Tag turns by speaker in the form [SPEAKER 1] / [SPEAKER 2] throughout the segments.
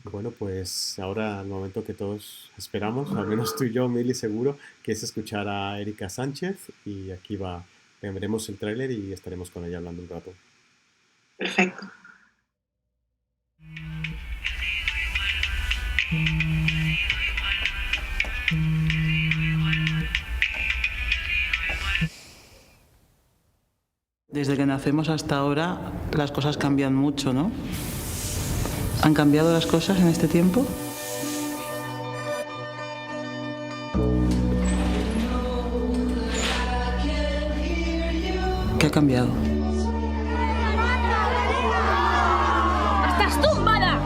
[SPEAKER 1] Bueno, pues ahora el momento que todos esperamos, al menos tú y yo, Mili, seguro, que es escuchar a Erika Sánchez y aquí va, veremos el tráiler y estaremos con ella hablando un rato.
[SPEAKER 2] Perfecto.
[SPEAKER 3] Desde que nacemos hasta ahora las cosas cambian mucho, ¿no? ¿Han cambiado las cosas en este tiempo? ¿Qué ha cambiado?
[SPEAKER 4] ¡Estás tumbada!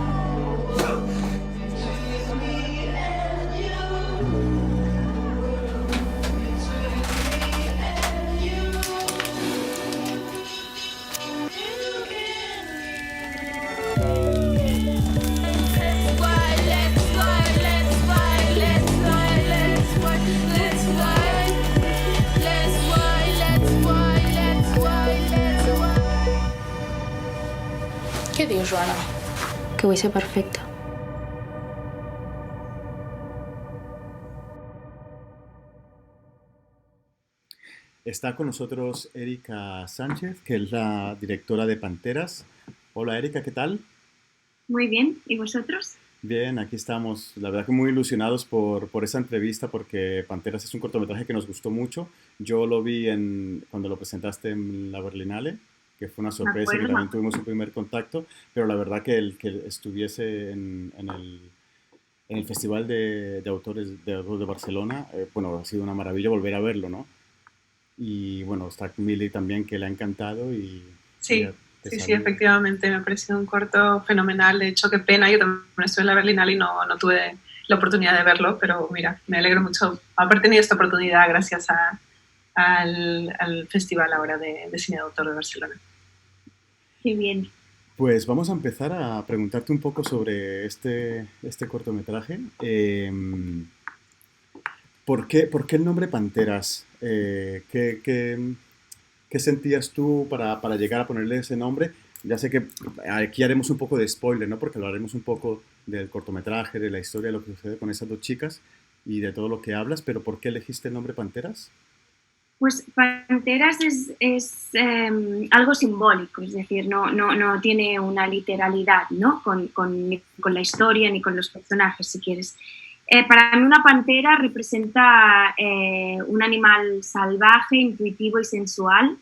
[SPEAKER 5] Què dius, Joana?
[SPEAKER 4] Que vull ser perfecta.
[SPEAKER 1] Está con nosotros Erika Sánchez, que es la directora de Panteras. Hola Erika, ¿qué tal?
[SPEAKER 6] Muy bien, ¿y vosotros?
[SPEAKER 1] Bien, aquí estamos. La verdad que muy ilusionados por esa entrevista porque Panteras es un cortometraje que nos gustó mucho. Yo lo vi cuando lo presentaste en la Berlinale, que fue una
[SPEAKER 6] Me
[SPEAKER 1] sorpresa y que
[SPEAKER 6] acuerdo, me
[SPEAKER 1] también
[SPEAKER 6] acuerdo.
[SPEAKER 1] tuvimos un primer contacto, pero la verdad que el que estuviese en el Festival de Autores de Barcelona, bueno, ha sido una maravilla volver a verlo, ¿no? Y bueno, está Milly también que le ha encantado y ya
[SPEAKER 2] Sí,
[SPEAKER 1] te
[SPEAKER 2] sí, sí,
[SPEAKER 1] saluda.
[SPEAKER 2] efectivamente, me ha parecido un corto fenomenal. De hecho, qué pena, yo también estuve en la Berlinale y no tuve la oportunidad de verlo, pero mira, me alegro mucho haber tenido esta oportunidad gracias al Festival ahora de Cine de Autor de Barcelona.
[SPEAKER 6] Qué bien.
[SPEAKER 1] Pues vamos a empezar a preguntarte un poco sobre este cortometraje. ¿Por qué el nombre Panteras? ¿Qué sentías tú para llegar a ponerle ese nombre? Ya sé que aquí haremos un poco de spoiler, ¿no? Porque hablaremos un poco del cortometraje, de la historia, de lo que sucede con esas dos chicas y de todo lo que hablas, pero ¿por qué elegiste el nombre Panteras?
[SPEAKER 6] Pues Panteras es algo simbólico, es decir, no tiene una literalidad, ¿no? Ni con la historia ni con los personajes, si quieres. Para mí una pantera representa un animal salvaje, intuitivo y sensual,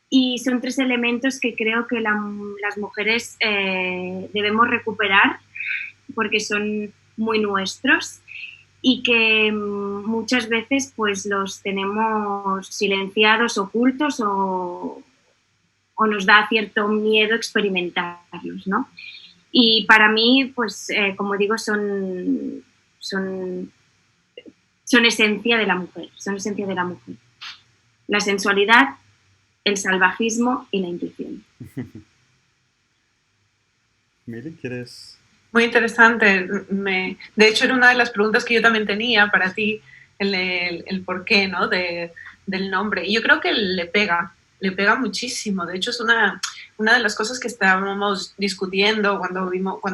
[SPEAKER 6] y son tres elementos que creo que las mujeres debemos recuperar porque son muy nuestros y que muchas veces pues los tenemos silenciados, ocultos o nos da cierto miedo experimentarlos, ¿no? Y para mí, pues como digo, son, son esencia de la mujer, son esencia de la mujer. La sensualidad, el salvajismo y la intuición.
[SPEAKER 1] Mili, ¿quieres?
[SPEAKER 2] Muy interesante. De hecho, era una de las preguntas que yo también tenía para ti, el porqué, ¿no? Del nombre. Y yo creo que le pega muchísimo. De hecho, es una de las cosas que estábamos discutiendo cuando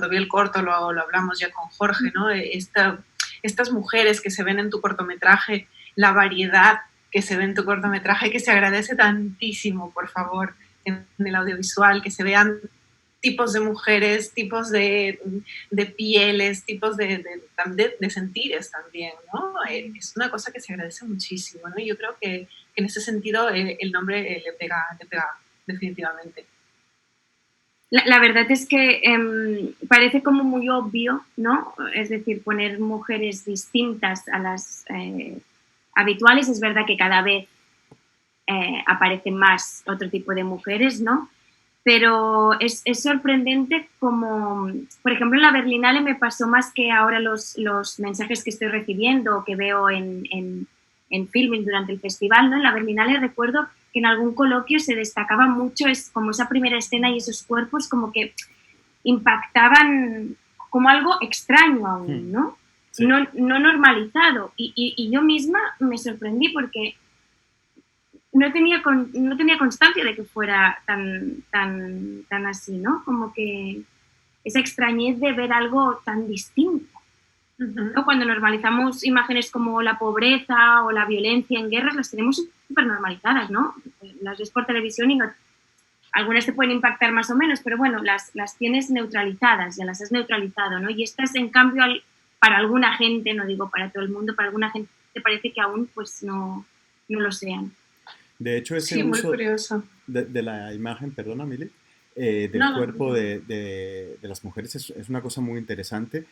[SPEAKER 2] vi el corto, lo hablamos ya con Jorge, ¿no? Estas mujeres que se ven en tu cortometraje, la variedad que se ve en tu cortometraje, que se agradece tantísimo, por favor, en el audiovisual, que se vean tipos de mujeres, tipos de pieles, tipos de sentires también, ¿no? Es una cosa que se agradece muchísimo, ¿no? Y yo creo que en ese sentido el nombre le pega definitivamente.
[SPEAKER 6] La verdad es que parece como muy obvio, ¿no? Es decir, poner mujeres distintas a las habituales. Es verdad que cada vez aparecen más otro tipo de mujeres, ¿no? Pero es sorprendente como, por ejemplo, en la Berlinale me pasó más que ahora los mensajes que estoy recibiendo o que veo en filming durante el festival, ¿no? En la Berlinale recuerdo que en algún coloquio se destacaba mucho es como esa primera escena y esos cuerpos como que impactaban como algo extraño
[SPEAKER 1] Hmm,
[SPEAKER 6] aún, ¿no?
[SPEAKER 1] sí.
[SPEAKER 6] No normalizado. Y yo misma me sorprendí porque no tenía constancia de que fuera tan así, ¿no? Como que esa extrañez de ver algo tan distinto. ¿No? Cuando normalizamos imágenes como la pobreza o la violencia en guerras, las tenemos súper normalizadas, ¿no? Las ves por televisión y no, algunas te pueden impactar más o menos, pero bueno, las tienes neutralizadas, ya las has neutralizado, ¿no? Y estas, en cambio, para alguna gente, no digo para todo el mundo, para alguna gente te parece que aún pues no lo sean.
[SPEAKER 1] De hecho, ese
[SPEAKER 2] Sí, muy
[SPEAKER 1] uso
[SPEAKER 2] curioso.
[SPEAKER 1] de la imagen, perdona, Mili, del
[SPEAKER 2] No,
[SPEAKER 1] cuerpo
[SPEAKER 2] no.
[SPEAKER 1] de las mujeres es una cosa muy interesante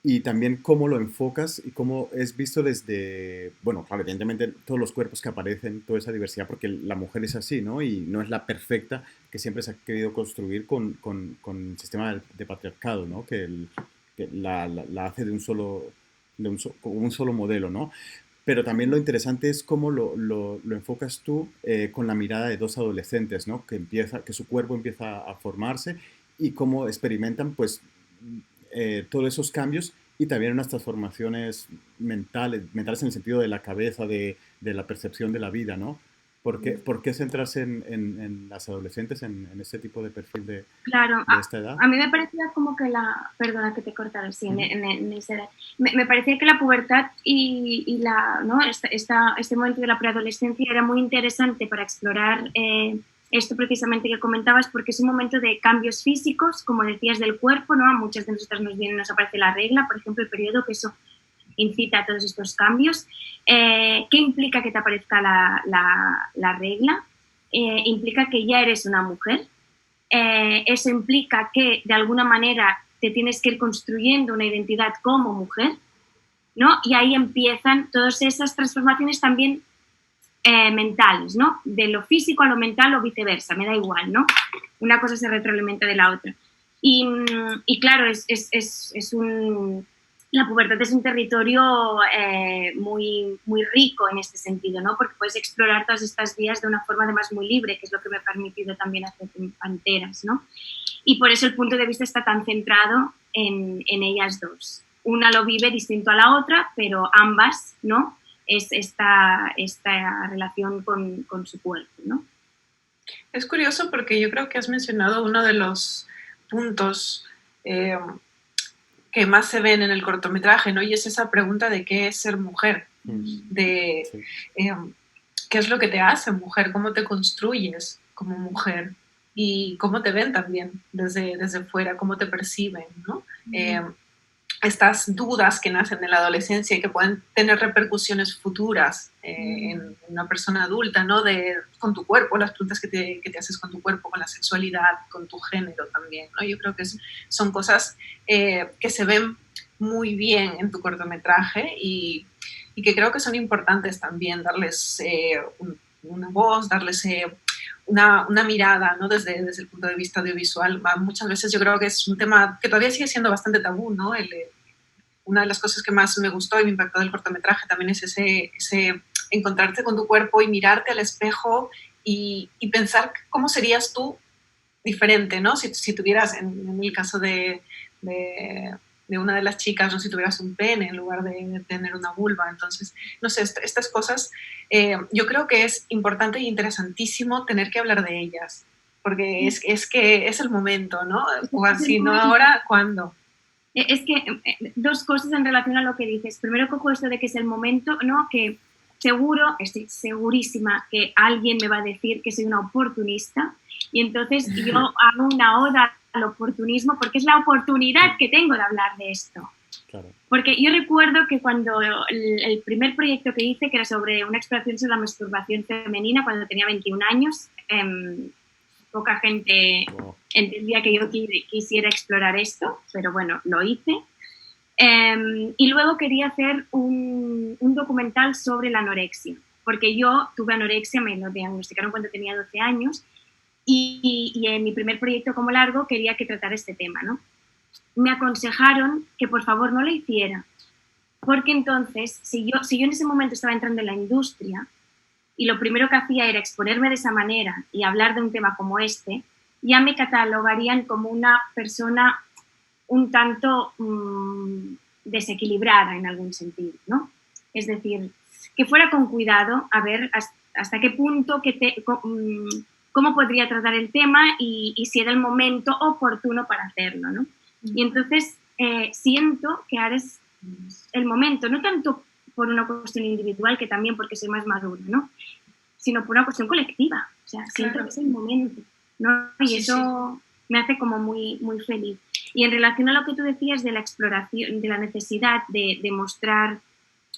[SPEAKER 1] y también cómo lo enfocas y cómo es visto desde, bueno, claro, evidentemente todos los cuerpos que aparecen, toda esa diversidad, porque la mujer es así, ¿no? Y no es la perfecta que siempre se ha querido construir con el sistema de patriarcado, ¿no? Que la hace de un solo, como un solo modelo, ¿no? Pero también lo interesante es cómo lo enfocas tú con la mirada de dos adolescentes, ¿no? Que su cuerpo empieza a formarse y cómo experimentan, pues, todos esos cambios y también unas transformaciones mentales en el sentido de la cabeza, de la percepción de la vida, ¿no? ¿Por qué centrarse en las adolescentes, en este tipo de perfil
[SPEAKER 6] Claro,
[SPEAKER 1] de esta edad?
[SPEAKER 6] a mí me parecía como que perdona que te cortara, sí, en esa edad. Me parecía que la pubertad y ¿no? Este momento de la preadolescencia era muy interesante para explorar esto precisamente que comentabas, porque es un momento de cambios físicos, como decías, del cuerpo, ¿no? A muchas de nosotras nos aparece la regla, por ejemplo, el periodo, que eso incita a todos estos cambios. ¿Qué implica que te aparezca la regla? Implica que ya eres una mujer. Eso implica que de alguna manera te tienes que ir construyendo una identidad como mujer, ¿no? Y ahí empiezan todas esas transformaciones también mentales, ¿no? De lo físico a lo mental o viceversa, me da igual, ¿no? Una cosa se retroalimenta de la otra. Y claro, la pubertad es un territorio muy, muy rico en este sentido, ¿no? Porque puedes explorar todas estas vías de una forma además muy libre, que es lo que me ha permitido también hacer Panteras, ¿no? Y por eso el punto de vista está tan centrado en ellas dos. Una lo vive distinto a la otra, pero ambas, ¿no? Es esta relación con su cuerpo, ¿no?
[SPEAKER 2] Es curioso porque yo creo que has mencionado uno de los puntos que más se ven en el cortometraje, ¿no? Y es esa pregunta de qué es ser mujer, de
[SPEAKER 1] Sí.
[SPEAKER 2] qué es lo que te hace mujer, cómo te construyes como mujer y cómo te ven también desde fuera, cómo te perciben, ¿no? Estas dudas que nacen en la adolescencia y que pueden tener repercusiones futuras en una persona adulta, ¿no? Con tu cuerpo, las preguntas que te haces con tu cuerpo, con la sexualidad, con tu género también, ¿no? Yo creo que son cosas que se ven muy bien en tu cortometraje y que creo que son importantes también darles una voz, darles una mirada, ¿no? Desde el punto de vista audiovisual. Muchas veces yo creo que es un tema que todavía sigue siendo bastante tabú, ¿no? Una de las cosas que más me gustó y me impactó del cortometraje también es ese encontrarte con tu cuerpo y mirarte al espejo y pensar cómo serías tú diferente, ¿no? Si tuvieras, en el caso de una de las chicas, ¿no? Si tuvieras un pene en lugar de tener una vulva. Entonces, no sé, estas cosas, yo creo que es importante e interesantísimo tener que hablar de ellas, porque es que es el momento, ¿no? Si no ahora, ¿cuándo?
[SPEAKER 6] Es que dos cosas en relación a lo que dices. Primero cojo esto de que es el momento, ¿no? Que estoy segurísima que alguien me va a decir que soy una oportunista y entonces yo hago una oda al oportunismo porque es la oportunidad que tengo de hablar de esto.
[SPEAKER 1] Claro.
[SPEAKER 6] Porque yo recuerdo que cuando el primer proyecto que hice, que era sobre una exploración sobre la masturbación femenina, cuando tenía 21 años, poca gente entendía que yo quisiera explorar esto, pero bueno, lo hice. Y luego quería hacer un documental sobre la anorexia, porque yo tuve anorexia, me lo diagnosticaron cuando tenía 12 años, y en mi primer proyecto como largo quería que tratara este tema, ¿no? Me aconsejaron que por favor no lo hiciera, porque entonces, si yo en ese momento estaba entrando en la industria y lo primero que hacía era exponerme de esa manera y hablar de un tema como este, ya me catalogarían como una persona un tanto desequilibrada en algún sentido, ¿no? Es decir, que fuera con cuidado a ver hasta qué punto, cómo podría tratar el tema y si era el momento oportuno para hacerlo, ¿no? Y entonces siento que ahora es el momento, no tanto por una cuestión individual, que también porque soy más madura, ¿no? Sino por una cuestión colectiva. O sea, siento
[SPEAKER 2] Claro.
[SPEAKER 6] que es el momento, ¿no? Y
[SPEAKER 2] Sí,
[SPEAKER 6] eso me hace como muy, muy feliz. Y en relación a lo que tú decías de la exploración, de la necesidad de mostrar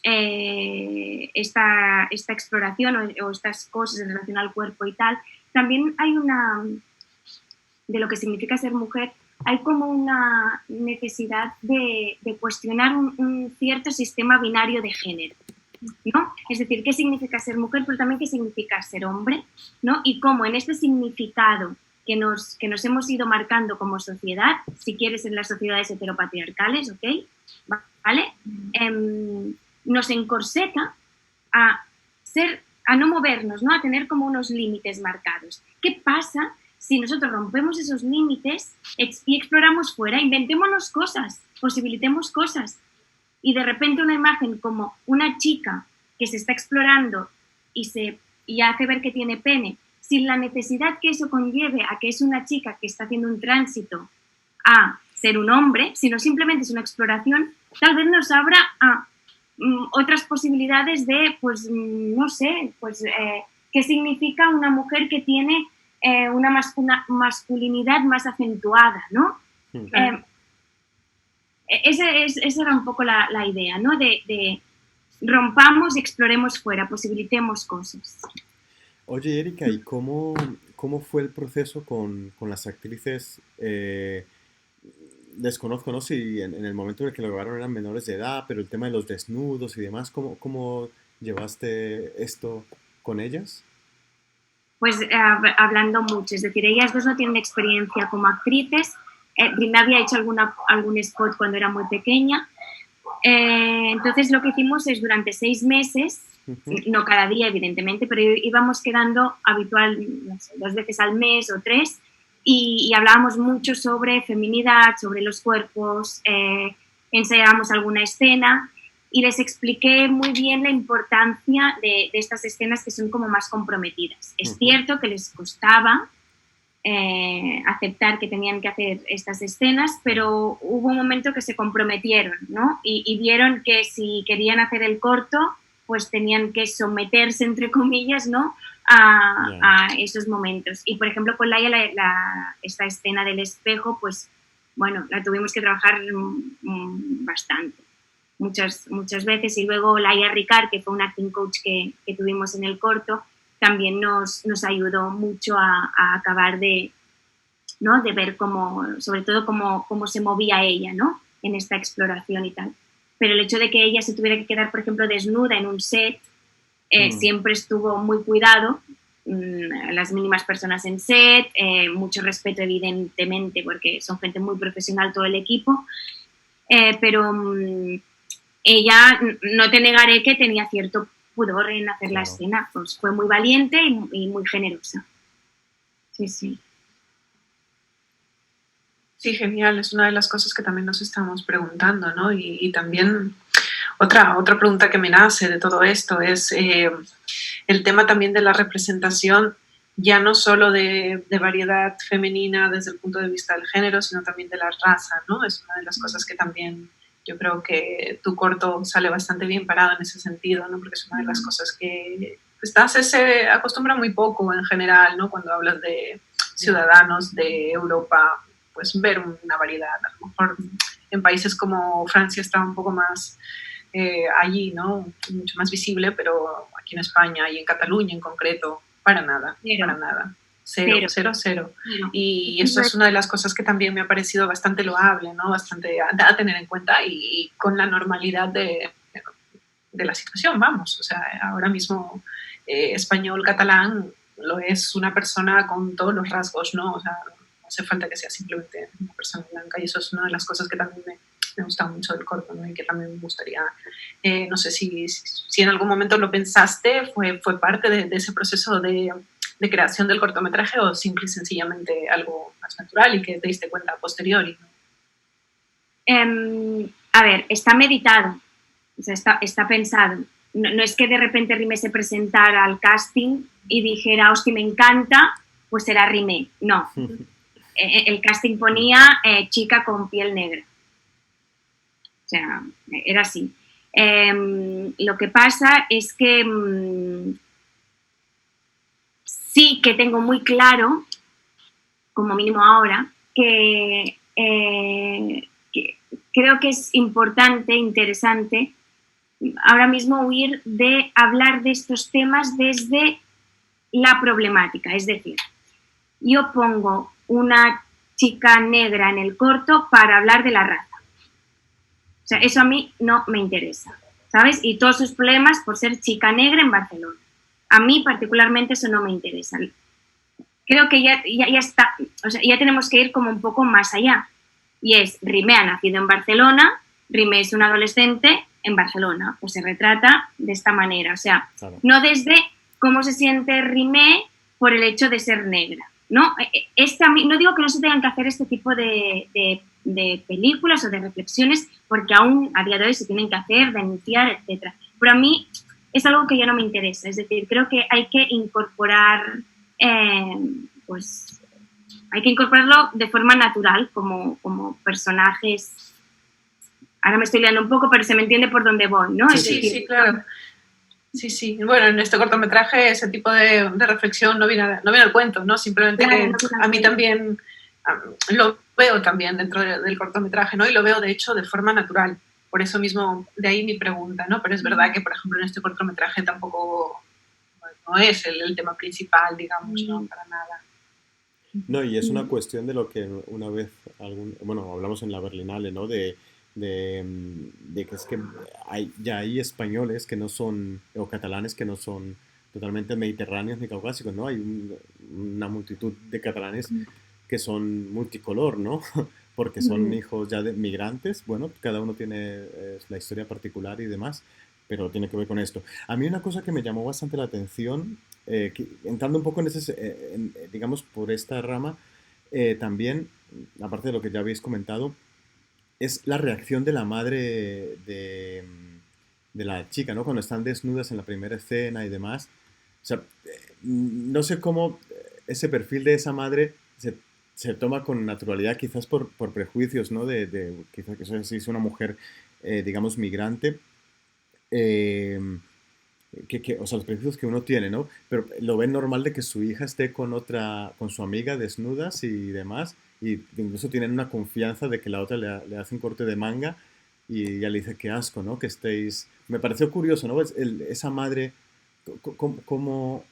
[SPEAKER 6] esta exploración o estas cosas en relación al cuerpo y tal, también hay de lo que significa ser mujer, hay como una necesidad de cuestionar un cierto sistema binario de género, ¿no? Es decir, qué significa ser mujer, pero también qué significa ser hombre, ¿no? Y cómo en este significado que nos hemos ido marcando como sociedad, si quieres en las sociedades heteropatriarcales, ¿ok? ¿Vale? Nos encorseta a no movernos, ¿no? A tener como unos límites marcados. ¿Qué pasa si nosotros rompemos esos límites y exploramos fuera? Inventémonos cosas, posibilitemos cosas. Y de repente una imagen como una chica que se está explorando y hace ver que tiene pene, sin la necesidad que eso conlleve a que es una chica que está haciendo un tránsito a ser un hombre, sino simplemente es una exploración, tal vez nos abra a otras posibilidades de, pues, no sé, pues, qué significa una mujer que tiene una masculinidad más acentuada, ¿no?
[SPEAKER 2] Claro.
[SPEAKER 6] Esa era un poco la idea, ¿no? De rompamos y exploremos fuera, posibilitemos cosas.
[SPEAKER 5] Oye, Erika, ¿y cómo fue el proceso con las actrices? Desconozco, ¿no? Si en el momento en el que lo grabaron eran menores de edad, pero el tema de los desnudos y demás, ¿cómo llevaste esto con ellas?
[SPEAKER 6] Pues hablando mucho, es decir, ellas dos no tienen experiencia como actrices. Me había hecho algún spot cuando era muy pequeña. Entonces lo que hicimos es durante 6 meses, no cada día evidentemente, pero íbamos quedando habitual, no sé, 2 veces al mes o 3, y hablábamos mucho sobre feminidad, sobre los cuerpos, ensayábamos alguna escena y les expliqué muy bien la importancia de estas escenas que son como más comprometidas. Es cierto que les costaba aceptar que tenían que hacer estas escenas, pero hubo un momento que se comprometieron, ¿no? Y vieron que si querían hacer el corto, pues tenían que someterse, entre comillas, ¿no? A esos momentos. Y, por ejemplo, con Laia, esta escena del espejo, pues, bueno, la tuvimos que trabajar bastante, muchas veces. Y luego Laia Ricard, que fue un acting coach que tuvimos en el corto, también nos ayudó mucho a acabar de ver sobre todo cómo se movía ella, ¿no? En esta exploración y tal. Pero el hecho de que ella se tuviera que quedar, por ejemplo, desnuda en un set, siempre estuvo muy cuidado, las mínimas personas en set, mucho respeto evidentemente, porque son gente muy profesional todo el equipo, pero ella, no te negaré que tenía cierto pudor en hacer la escena, pues fue muy valiente y muy generosa. Sí, sí.
[SPEAKER 2] Sí, genial, es una de las cosas que también nos estamos preguntando, ¿no? Y también otra pregunta que me nace de todo esto es el tema también de la representación, ya no solo de variedad femenina desde el punto de vista del género, sino también de la raza, ¿no? Es una de las cosas que también yo creo que tu corto sale bastante bien parado en ese sentido, ¿no? Porque es una de las cosas que se acostumbra muy poco en general, ¿no? Cuando hablas de ciudadanos de Europa, pues ver una variedad. A lo mejor en países como Francia está un poco más allí, ¿no? Mucho más visible, pero aquí en España y en Cataluña en concreto, para nada. Cero. Y eso es una de las cosas que también me ha parecido bastante loable, ¿no? Bastante a tener en cuenta y con la normalidad de la situación, vamos. O sea, ahora mismo español, catalán, lo es una persona con todos los rasgos, ¿no? O sea, no hace falta que sea simplemente una persona blanca, y eso es una de las cosas que también me gusta mucho del corto, ¿no? Y que también me gustaría, no sé si en algún momento lo pensaste, fue parte de ese proceso de creación del cortometraje, o simple y sencillamente algo más natural y que te diste cuenta a posteriori, ¿no?
[SPEAKER 6] A ver, está meditado, o sea, está pensado. No es que de repente Rimé se presentara al casting y dijera, hostia, me encanta, pues será Rimé. No. el casting ponía chica con piel negra. O sea, era así. Lo que pasa es que sí que tengo muy claro, como mínimo ahora, que creo que es importante, interesante, ahora mismo huir de hablar de estos temas desde la problemática. Es decir, yo pongo una chica negra en el corto para hablar de la raza. O sea, eso a mí no me interesa, ¿sabes? Y todos sus problemas por ser chica negra en Barcelona. A mí particularmente eso no me interesa. Creo que ya está, o sea, ya tenemos que ir como un poco más allá. Y es, Rimé ha nacido en Barcelona, Rimé es una adolescente en Barcelona, pues se retrata de esta manera. O sea, claro, no desde cómo se siente Rimé por el hecho de ser negra, ¿no? No digo que no se tengan que hacer este tipo de películas o de reflexiones, porque aún a día de hoy se tienen que hacer, denunciar, etcétera. Pero a mí es algo que ya no me interesa. Es decir, creo que hay que incorporar, pues, hay que incorporarlo de forma natural, como personajes. Ahora me estoy liando un poco, pero se me entiende por dónde voy, ¿no?
[SPEAKER 2] Sí, claro. Sí. Bueno, en este cortometraje ese tipo de reflexión no viene al cuento, ¿no? Simplemente claro, que a mí también lo veo también dentro del cortometraje, ¿no? Y lo veo, de hecho, de forma natural. Por eso mismo, de ahí mi pregunta, ¿no? Pero es verdad que, por ejemplo, en este cortometraje tampoco no es el tema principal, digamos, ¿no? Para nada.
[SPEAKER 5] No, y es una cuestión de lo que una vez, hablamos en la Berlinale, ¿no? De que es que hay españoles que no son, o catalanes que no son totalmente mediterráneos ni caucásicos, ¿no? Hay una multitud de catalanes que son multicolor, ¿no? Porque son hijos ya de migrantes. Bueno, cada uno tiene la historia particular y demás, pero tiene que ver con esto. A mí una cosa que me llamó bastante la atención, entrando un poco en digamos, por esta rama, también, aparte de lo que ya habéis comentado, es la reacción de la madre de la chica, ¿no? Cuando están desnudas en la primera escena y demás. O sea, no sé cómo ese perfil de esa madre se toma con naturalidad, quizás por prejuicios, ¿no? Quizás que si es una mujer, digamos, migrante, o sea, los prejuicios que uno tiene, ¿no? Pero lo ven normal de que su hija esté con su amiga desnudas y demás, y incluso tienen una confianza de que la otra le hace un corte de manga y ya le dice qué asco, ¿no? Que estéis... Me pareció curioso, ¿no? Esa madre, ¿cómo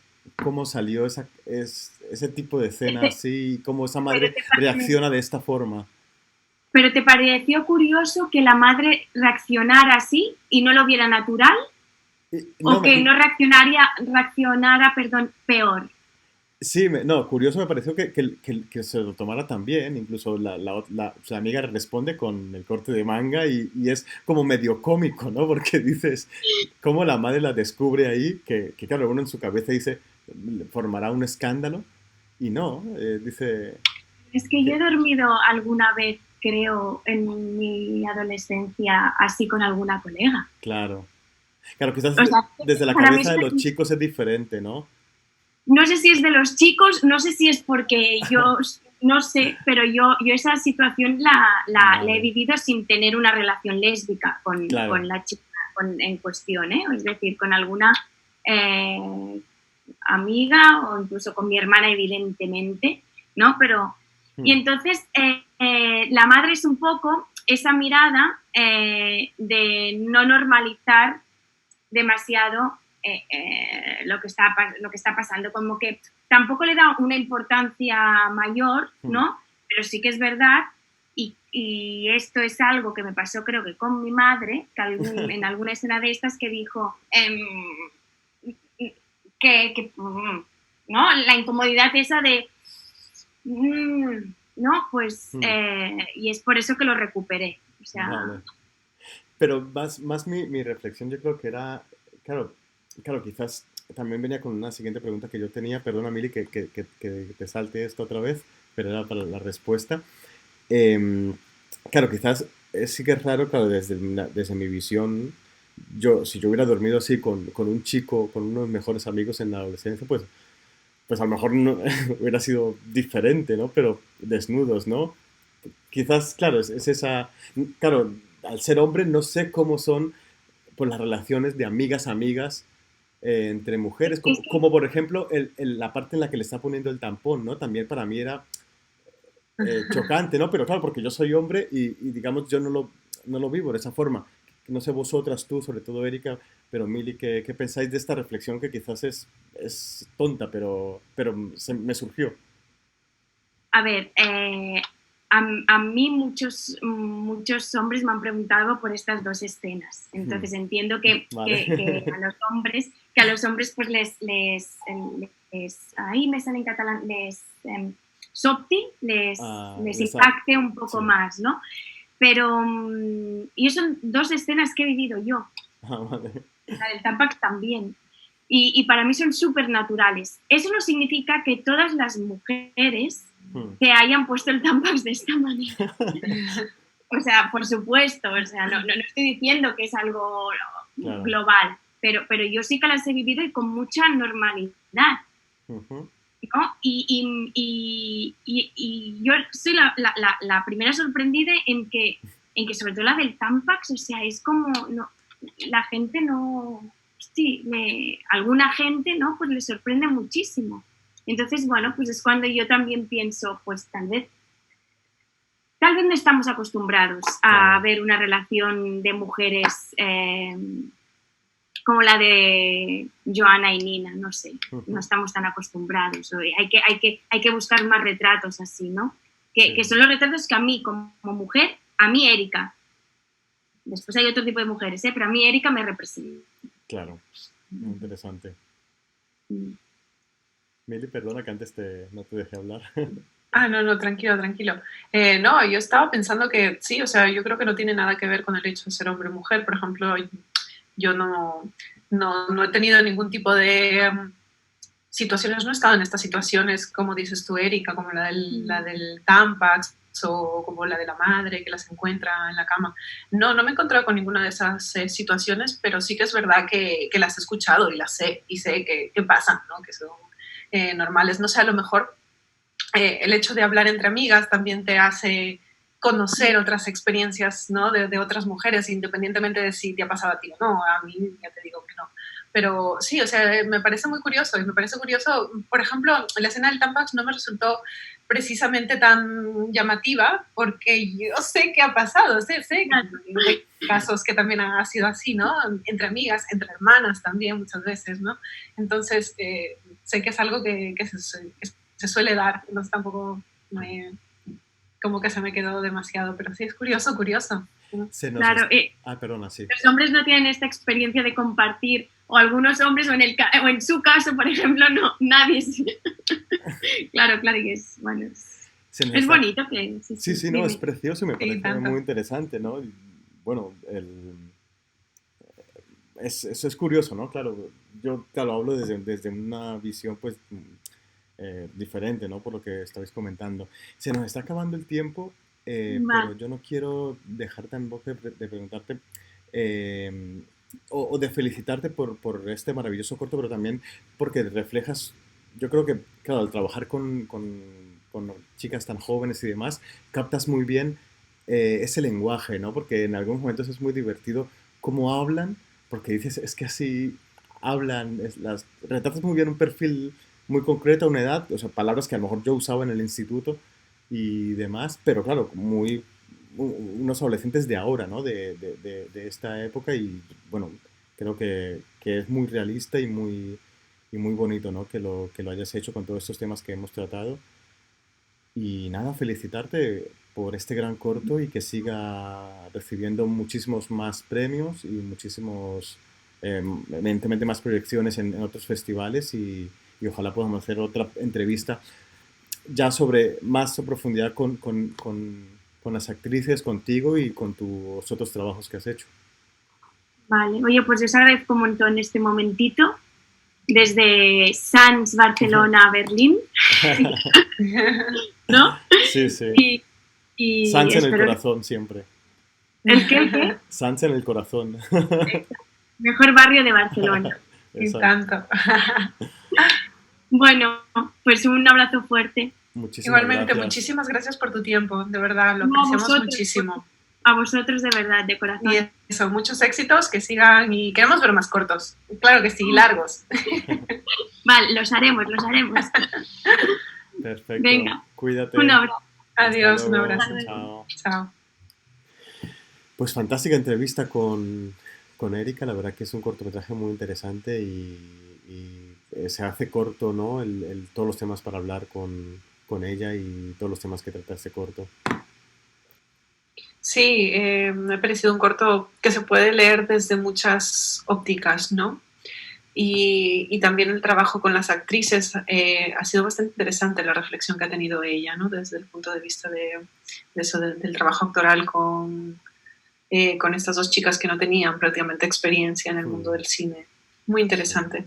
[SPEAKER 5] salió ese tipo de escena así? ¿Cómo esa madre reacciona de esta forma?
[SPEAKER 6] ¿Pero te pareció curioso que la madre reaccionara así y no lo viera natural? ¿O que no reaccionara, peor?
[SPEAKER 5] Sí, curioso me pareció que se lo tomara tan bien. Incluso su amiga responde con el corte de manga y es como medio cómico, ¿no? Porque dices, cómo la madre la descubre ahí, que claro, uno en su cabeza dice, formará un escándalo, y no, dice...
[SPEAKER 6] Es que yo he dormido alguna vez, creo, en mi adolescencia, así con alguna colega.
[SPEAKER 5] Claro, quizás desde la cabeza de los chicos es diferente, ¿no?
[SPEAKER 6] No sé si es de los chicos, no sé si es porque yo, no sé, pero yo esa situación la he vivido sin tener una relación lésbica con la chica en cuestión, ¿eh? Es decir, con alguna amiga o incluso con mi hermana, evidentemente, ¿no? Pero, y entonces la madre es un poco esa mirada de no normalizar demasiado lo que está pasando, como que tampoco le da una importancia mayor, ¿no? Pero sí que es verdad, y esto es algo que me pasó creo que con mi madre, que en alguna escena de estas que dijo ¿no? La incomodidad esa de ¿no? Pues y es por eso que lo recuperé, o sea...
[SPEAKER 5] Vale. Pero más mi reflexión yo creo que era, claro, quizás también venía con una siguiente pregunta que yo tenía. Perdona, Mili, que te salte esto otra vez, pero era para la respuesta. Claro, quizás sí que es raro, claro, desde mi visión, si yo hubiera dormido así con un chico, con unos mejores amigos en la adolescencia, pues pues a lo mejor no, hubiera sido diferente, ¿no? Pero desnudos, ¿no? Quizás, claro, es esa... Claro, al ser hombre no sé cómo son pues, las relaciones de amigas a amigas entre mujeres, como por ejemplo la parte en la que le está poniendo el tampón, ¿no? También para mí era chocante, ¿no? Pero claro, porque yo soy hombre y digamos yo no lo vivo de esa forma. No sé vosotras, tú, sobre todo Erika, pero Mili, ¿qué pensáis de esta reflexión que quizás es tonta, pero me surgió?
[SPEAKER 6] A ver, a mí muchos hombres me han preguntado por estas dos escenas. Entonces entiendo que,
[SPEAKER 5] Vale.
[SPEAKER 6] que a los hombres pues ahí me sale en catalán, sobti, les impacte un poco más, ¿no? Pero y son dos escenas que he vivido yo.
[SPEAKER 5] Vale.
[SPEAKER 6] La del Tampax también. Y para mí son súper naturales. Eso no significa que todas las mujeres que hayan puesto el Tampax de esta manera. O sea, por supuesto, o sea, no estoy diciendo que es algo global, pero yo sí que las he vivido y con mucha normalidad. ¿No? Y yo soy la primera sorprendida en que sobre todo la del Tampax, o sea, es como, la gente no... Sí, alguna gente, ¿no? Pues le sorprende muchísimo. Entonces, bueno, pues es cuando yo también pienso, pues tal vez no estamos acostumbrados a ver una relación de mujeres como la de Joana y Nina, no sé, no estamos tan acostumbrados. Hay que buscar más retratos así, ¿no? Que son los retratos que a mí, como mujer, a mí Erika, después hay otro tipo de mujeres, pero a mí Erika me representa.
[SPEAKER 5] Claro, muy interesante. Mili, perdona que antes no te dejé hablar.
[SPEAKER 2] No, tranquilo. No, yo estaba pensando que sí, o sea, yo creo que no tiene nada que ver con el hecho de ser hombre o mujer. Por ejemplo, yo no he tenido ningún tipo de situaciones, no he estado en estas situaciones, como dices tú, Erika, como la del Tampax o como la de la madre que las encuentra en la cama. No me he encontrado con ninguna de esas situaciones, pero sí que es verdad que las he escuchado y las sé, y sé que pasan, ¿no? Que son normales. No sé, a lo mejor el hecho de hablar entre amigas también te hace conocer otras experiencias, ¿no? de otras mujeres, independientemente de si te ha pasado a ti o no. A mí ya te digo que no. Pero sí, o sea, me parece muy curioso. Y me parece curioso, por ejemplo, la escena del Tampax no me resultó precisamente tan llamativa porque yo sé que ha pasado, sé que hay casos que también ha sido así, ¿no? Entre amigas, entre hermanas también muchas veces, ¿no? Entonces, sé que es algo que se suele dar, entonces tampoco como que se me quedó demasiado, pero sí es curioso.
[SPEAKER 6] Claro,
[SPEAKER 5] perdona, sí.
[SPEAKER 6] Los hombres no tienen esta experiencia de compartir, o algunos hombres, o en su caso, por ejemplo, no, nadie. Claro, y es, bueno, es bonito que...
[SPEAKER 5] Sí, no, es precioso y me parece muy interesante, ¿no? Y, bueno, eso es curioso, ¿no? Claro, yo hablo desde una visión, pues, diferente, ¿no? Por lo que estabais comentando. Se nos está acabando el tiempo, pero yo no quiero dejarte en boca de preguntarte o de felicitarte por este maravilloso corto, pero también porque reflejas, yo creo que, claro, al trabajar con chicas tan jóvenes y demás, captas muy bien ese lenguaje, ¿no? Porque en algunos momentos es muy divertido cómo hablan, porque dices, es que así hablan, retratas muy bien un perfil muy concreto, una edad, o sea, palabras que a lo mejor yo usaba en el instituto y demás, pero claro, unos adolescentes de ahora, ¿no? De esta época y, bueno, creo que es muy realista y muy bonito, ¿no? Que lo hayas hecho con todos estos temas que hemos tratado. Y nada, felicitarte por este gran corto y que siga recibiendo muchísimos más premios y muchísimos, evidentemente, más proyecciones en otros festivales y ojalá podamos hacer otra entrevista ya más a profundidad con las actrices, contigo y con tus otros trabajos que has hecho.
[SPEAKER 6] Vale, oye, pues os agradezco un montón este momentito desde Sants, Barcelona a Berlín. ¿No?
[SPEAKER 5] Sí. Y Sants en el corazón siempre.
[SPEAKER 6] ¿El qué?
[SPEAKER 5] Sants en el corazón.
[SPEAKER 6] Mejor barrio de Barcelona.
[SPEAKER 2] Me encanta.
[SPEAKER 6] Bueno, pues un abrazo fuerte.
[SPEAKER 5] Muchísimas
[SPEAKER 2] Igualmente,
[SPEAKER 5] gracias.
[SPEAKER 2] muchísimas gracias por tu tiempo, de verdad, lo
[SPEAKER 6] No, a
[SPEAKER 2] apreciamos
[SPEAKER 6] vosotros.
[SPEAKER 2] muchísimo.
[SPEAKER 6] A vosotros de verdad, de corazón.
[SPEAKER 2] Y eso, muchos éxitos, que sigan y queremos ver más cortos. Claro que sí, largos.
[SPEAKER 6] Vale, los haremos.
[SPEAKER 5] Perfecto.
[SPEAKER 6] Venga.
[SPEAKER 5] Cuídate.
[SPEAKER 6] Un abrazo.
[SPEAKER 2] Adiós,
[SPEAKER 5] Hasta
[SPEAKER 2] un
[SPEAKER 5] luego.
[SPEAKER 2] abrazo.
[SPEAKER 5] Chao.
[SPEAKER 2] Chao.
[SPEAKER 5] Pues fantástica entrevista con Erika, la verdad que es un cortometraje muy interesante y se hace corto, ¿no? Todos los temas para hablar con ella y todos los temas que trata este corto.
[SPEAKER 2] Sí, me ha parecido un corto que se puede leer desde muchas ópticas, ¿no? Y también el trabajo con las actrices ha sido bastante interesante la reflexión que ha tenido ella, ¿no? Desde el punto de vista de eso, del trabajo actoral con estas dos chicas que no tenían prácticamente experiencia en el mundo del cine. Muy interesante.